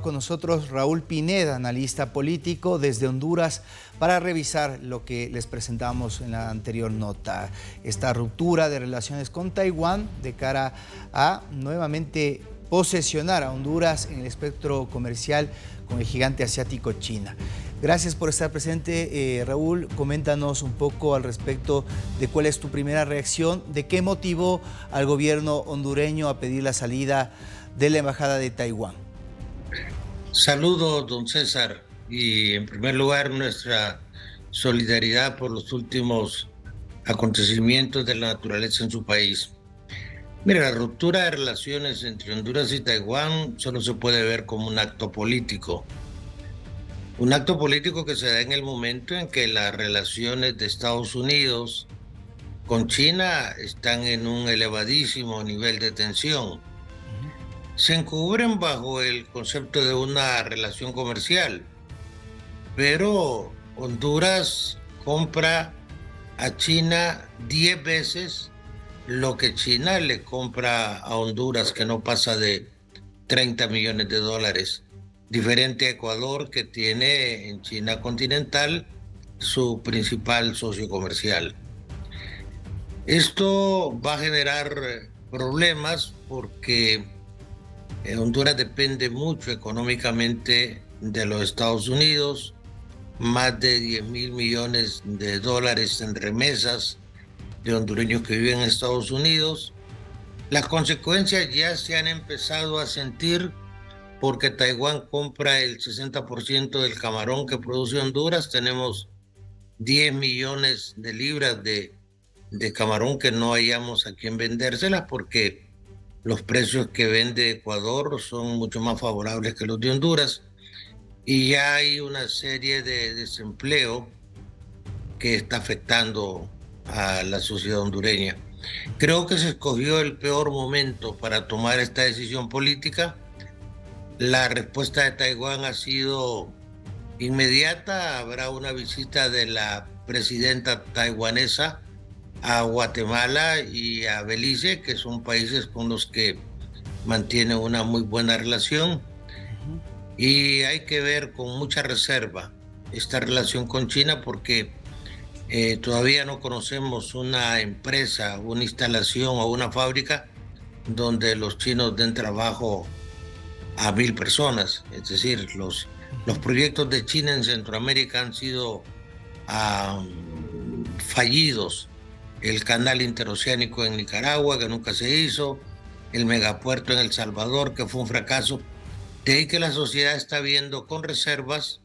Con nosotros Raúl Pineda, analista político desde Honduras, para revisar lo que les presentamos en la anterior nota. Esta ruptura de relaciones con Taiwán de cara a nuevamente posesionar a Honduras en el espectro comercial con el gigante asiático China. Gracias por estar presente, Raúl. Coméntanos un poco al respecto de cuál es tu primera reacción, de qué motivó al gobierno hondureño a pedir la salida de la embajada de Taiwán. Saludos, don César, y en primer lugar nuestra solidaridad por los últimos acontecimientos de la naturaleza en su país. Mira, la ruptura de relaciones entre Honduras y Taiwán solo se puede ver como un acto político que se da en el momento en que las relaciones de Estados Unidos con China están en un elevadísimo nivel de tensión. Se encubren bajo el concepto de una relación comercial, pero Honduras compra a China 10 veces lo que China le compra a Honduras, que no pasa de 30 millones de dólares. Diferente a Ecuador, que tiene en China continental su principal socio comercial. Esto va a generar problemas porque Honduras depende mucho económicamente de los Estados Unidos, más de 10.000 millones de dólares en remesas de hondureños que viven en Estados Unidos. Las consecuencias ya se han empezado a sentir porque Taiwán compra el 60% del camarón que produce Honduras. Tenemos 10 millones de libras de camarón que no hayamos a quien vendérselas porque los precios que vende Ecuador son mucho más favorables que los de Honduras y ya hay una serie de desempleo que está afectando a la sociedad hondureña. Creo que se escogió el peor momento para tomar esta decisión política. La respuesta de Taiwán ha sido inmediata. Habrá una visita de la presidenta taiwanesa a Guatemala y a Belice, que son países con los que mantiene una muy buena relación. Y hay que ver con mucha reserva esta relación con China porque todavía no conocemos una empresa, una instalación o una fábrica donde los chinos den trabajo a 1.000 personas. Es decir, los proyectos de China en Centroamérica han sido fallidos. El canal interoceánico en Nicaragua, que nunca se hizo, el megapuerto en El Salvador, que fue un fracaso. De ahí que la sociedad está viendo con reservas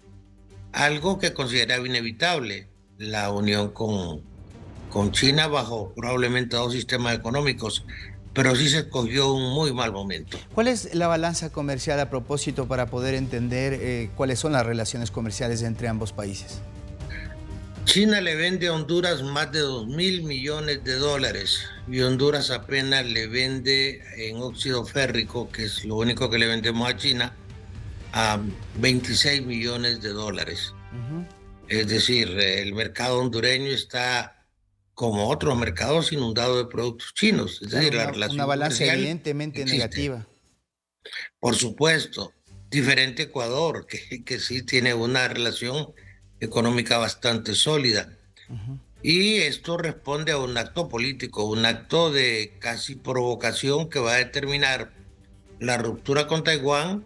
algo que consideraba inevitable, la unión con China bajo probablemente dos sistemas económicos, pero sí se escogió un muy mal momento. ¿Cuál es la balanza comercial a propósito para poder entender cuáles son las relaciones comerciales entre ambos países? China le vende a Honduras más de 2.000 millones de dólares y Honduras apenas le vende en óxido férrico, que es lo único que le vendemos a China, a 26 millones de dólares. Es decir, el mercado hondureño está, como otros mercados, inundado de productos chinos. Es decir, la relación una balanza comercial evidentemente existe. negativa. Por supuesto, diferente a Ecuador, que sí tiene una relación económica bastante sólida. Y esto responde a un acto político, un acto de casi provocación que va a determinar la ruptura con Taiwán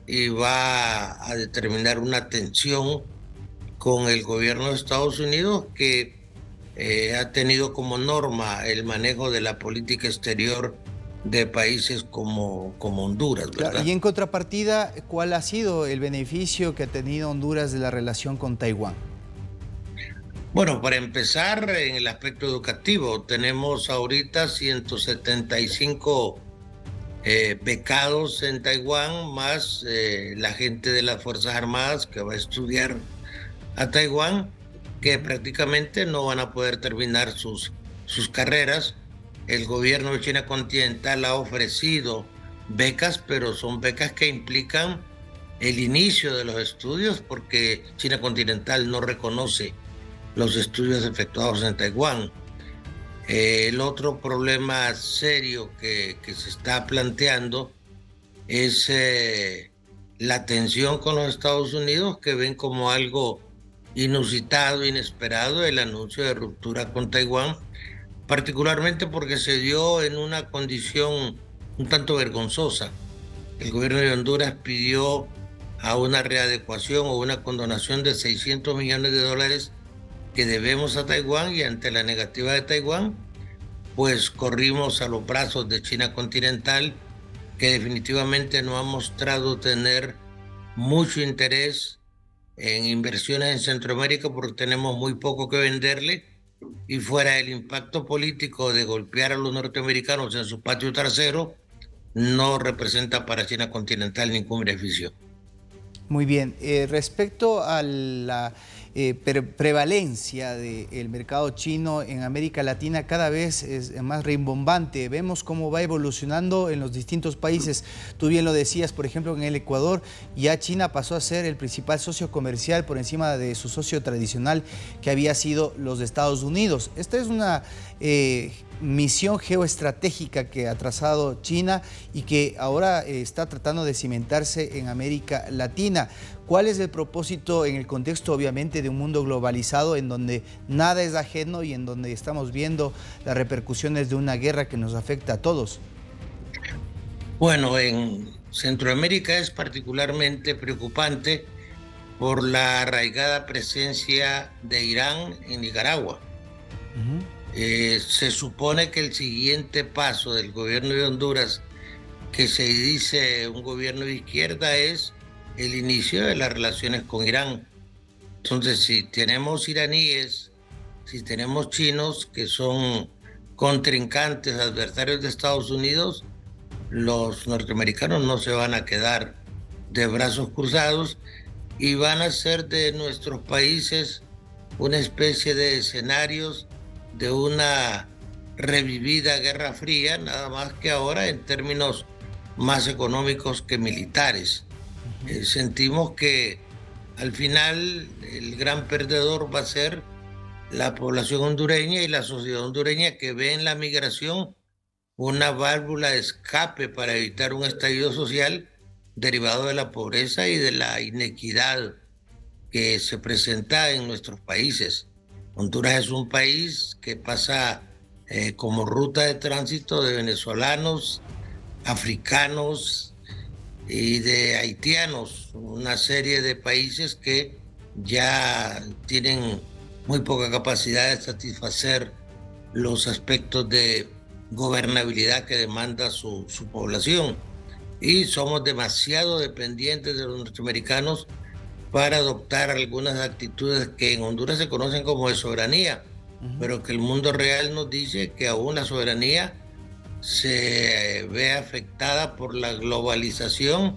y va a determinar una tensión con el gobierno de Estados Unidos que ha tenido como norma el manejo de la política exterior de países como Honduras, ¿verdad? Claro, y en contrapartida, ¿cuál ha sido el beneficio que ha tenido Honduras de la relación con Taiwán? Bueno, para empezar, en el aspecto educativo, tenemos ahorita 175 becados en Taiwán, más la gente de las Fuerzas Armadas que va a estudiar a Taiwán, que prácticamente no van a poder terminar sus carreras. El gobierno de China continental ha ofrecido becas, pero son becas que implican el inicio de los estudios porque China continental no reconoce los estudios efectuados en Taiwán. El otro problema serio que se está planteando es la tensión con los Estados Unidos, que ven como algo inusitado, inesperado, el anuncio de ruptura con Taiwán, particularmente porque se dio en una condición un tanto vergonzosa. El gobierno de Honduras pidió a una readecuación o una condonación de $600 millones que debemos a Taiwán, y ante la negativa de Taiwán, pues corrimos a los brazos de China continental, que definitivamente no ha mostrado tener mucho interés en inversiones en Centroamérica porque tenemos muy poco que venderle, y fuera del impacto político de golpear a los norteamericanos en su patio trasero, no representa para China continental ningún beneficio. Muy bien. Respecto a la prevalencia del mercado chino en América Latina, cada vez es más rimbombante. Vemos cómo va evolucionando en los distintos países. Tú bien lo decías, por ejemplo, en el Ecuador ya China pasó a ser el principal socio comercial por encima de su socio tradicional, que había sido los Estados Unidos. Esta es una misión geoestratégica que ha trazado China y que ahora está tratando de cimentarse en América Latina. ¿Cuál es el propósito en el contexto, obviamente, de un mundo globalizado en donde nada es ajeno y en donde estamos viendo las repercusiones de una guerra que nos afecta a todos? Bueno, en Centroamérica es particularmente preocupante por la arraigada presencia de Irán en Nicaragua. Se supone que el siguiente paso del gobierno de Honduras, que se dice un gobierno de izquierda, es el inicio de las relaciones con Irán. Entonces, si tenemos iraníes, si tenemos chinos que son contrincantes, adversarios de Estados Unidos, los norteamericanos no se van a quedar de brazos cruzados y van a hacer de nuestros países una especie de escenarios de una revivida Guerra Fría, nada más que ahora en términos más económicos que militares. Sentimos que al final el gran perdedor va a ser la población hondureña y la sociedad hondureña, que ve en la migración una válvula de escape para evitar un estallido social derivado de la pobreza y de la inequidad que se presenta en nuestros países. Honduras es un país que pasa como ruta de tránsito de venezolanos, africanos y de haitianos, una serie de países que ya tienen muy poca capacidad de satisfacer los aspectos de gobernabilidad que demanda su población. Y somos demasiado dependientes de los norteamericanos para adoptar algunas actitudes que en Honduras se conocen como de soberanía, pero que el mundo real nos dice que aún la soberanía se ve afectada por la globalización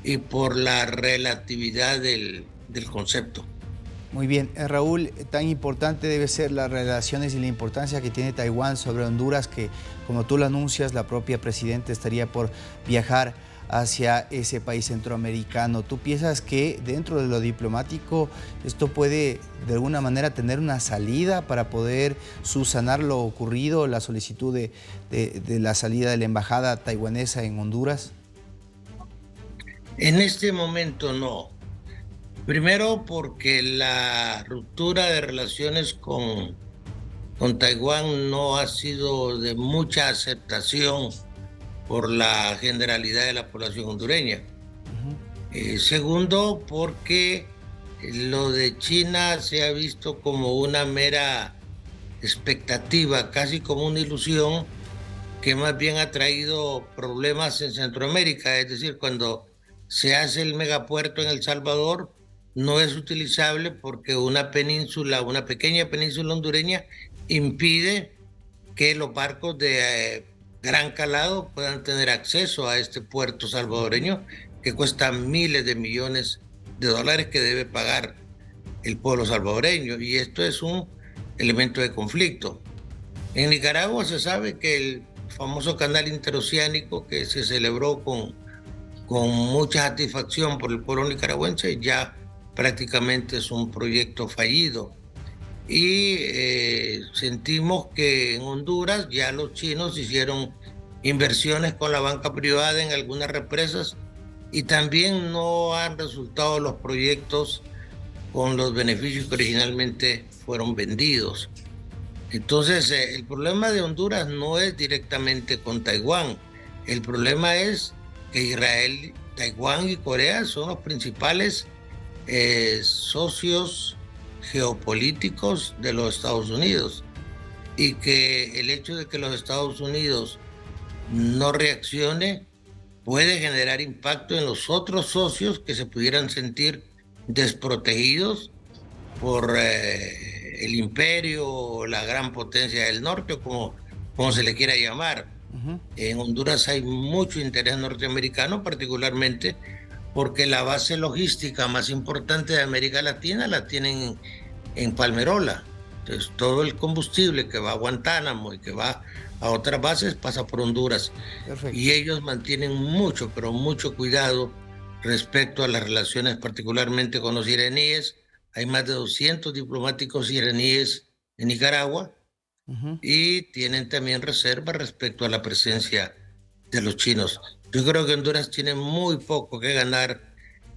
y por la relatividad del concepto. Muy bien, Raúl, tan importante debe ser las relaciones y la importancia que tiene Taiwán sobre Honduras, que como tú lo anuncias, la propia presidenta estaría por viajar hacia ese país centroamericano. ¿Tú piensas que dentro de lo diplomático esto puede de alguna manera tener una salida para poder subsanar lo ocurrido, la solicitud de la salida de la embajada taiwanesa en Honduras? En este momento no. Primero porque la ruptura de relaciones con Taiwán no ha sido de mucha aceptación por la generalidad de la población hondureña. Segundo, porque lo de China se ha visto como una mera expectativa, casi como una ilusión, que más bien ha traído problemas en Centroamérica. Es decir, cuando se hace el megapuerto en El Salvador, no es utilizable porque una península, una pequeña península hondureña, impide que los barcos de gran calado puedan tener acceso a este puerto salvadoreño que cuesta miles de millones de dólares que debe pagar el pueblo salvadoreño, y esto es un elemento de conflicto. En Nicaragua se sabe que el famoso canal interoceánico, que se celebró con mucha satisfacción por el pueblo nicaragüense, ya prácticamente es un proyecto fallido. Y sentimos que en Honduras ya los chinos hicieron inversiones con la banca privada en algunas represas y también no han resultado los proyectos con los beneficios que originalmente fueron vendidos. Entonces, el problema de Honduras no es directamente con Taiwán. El problema es que Israel, Taiwán y Corea son los principales socios geopolíticos de los Estados Unidos, y que el hecho de que los Estados Unidos no reaccione puede generar impacto en los otros socios que se pudieran sentir desprotegidos por el imperio o la gran potencia del norte, o como se le quiera llamar. En Honduras hay mucho interés norteamericano, particularmente porque la base logística más importante de América Latina la tienen en Palmerola. Entonces, todo el combustible que va a Guantánamo y que va a otras bases pasa por Honduras. Perfecto. Y ellos mantienen mucho, pero mucho cuidado respecto a las relaciones, particularmente con los iraníes. Hay más de 200 diplomáticos iraníes en Nicaragua, y tienen también reservas respecto a la presencia de los chinos. Yo creo que Honduras tiene muy poco que ganar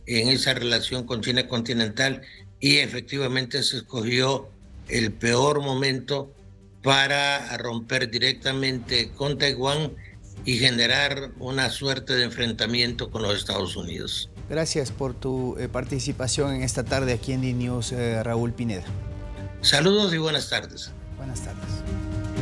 en esa relación con China continental, y efectivamente se escogió el peor momento para romper directamente con Taiwán y generar una suerte de enfrentamiento con los Estados Unidos. Gracias por tu participación en esta tarde aquí en DNews, Raúl Pineda. Saludos y buenas tardes. Buenas tardes.